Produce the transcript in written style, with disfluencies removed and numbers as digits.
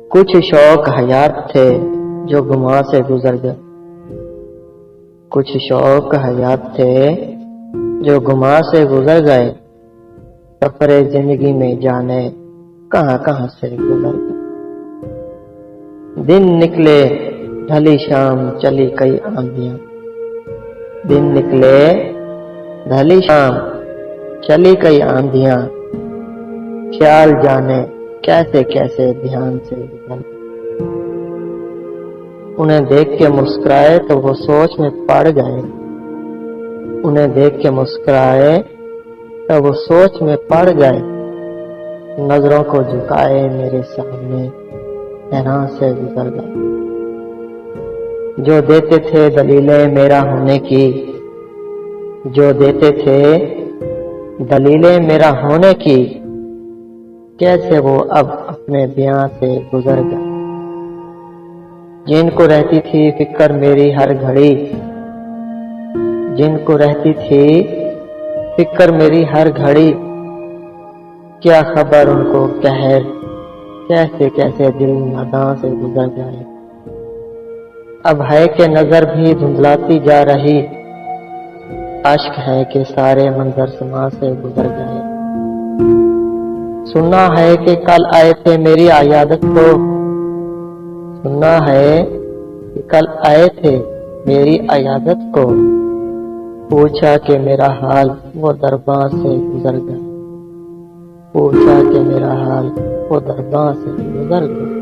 کچھ شوق حیات تھے جو گما سے گزر گئے، کچھ شوق حیات تھے جو گما سے گزر گئے، سفر زندگی میں جانے کہاں کہاں سے گزر گئے۔ دن نکلے ڈھلی شام چلی کئی آندیاں، دن نکلے ڈھلی شام چلی کئی آندیاں، خیال جانے کیسے کیسے دھیان سے گزر گئے۔ انہیں دیکھ کے مسکرائے تو وہ سوچ میں پڑ گئے، انہیں دیکھ کے مسکرائے تو وہ سوچ میں پڑ گئے، نظروں کو جھکائے میرے سامنے حیران سے گزر گئے۔ جو دیتے تھے دلیلیں میرا ہونے کی، جو دیتے تھے دلیلیں میرا ہونے کی، کیسے وہ اب اپنے بیان سے گزر گئے۔ جن کو رہتی تھی فکر میری ہر گھڑی، جن کو رہتی تھی فکر میری ہر گھڑی، کیا خبر ان کو قہر کیسے کیسے دل ناداں سے گزر گئے۔ اب ہے کہ نظر بھی دھندلاتی جا رہی، اشک ہے کہ سارے منظر سما سے گزر گئے۔ سننا ہے کہ کل آئے تھے میری عیادت کو، سننا ہے کہ کل آئے تھے میری عیادت کو، پوچھا کہ میرا حال وہ درباں سے گزر گئے، پوچھا کہ میرا حال وہ درباں سے گزر گئے۔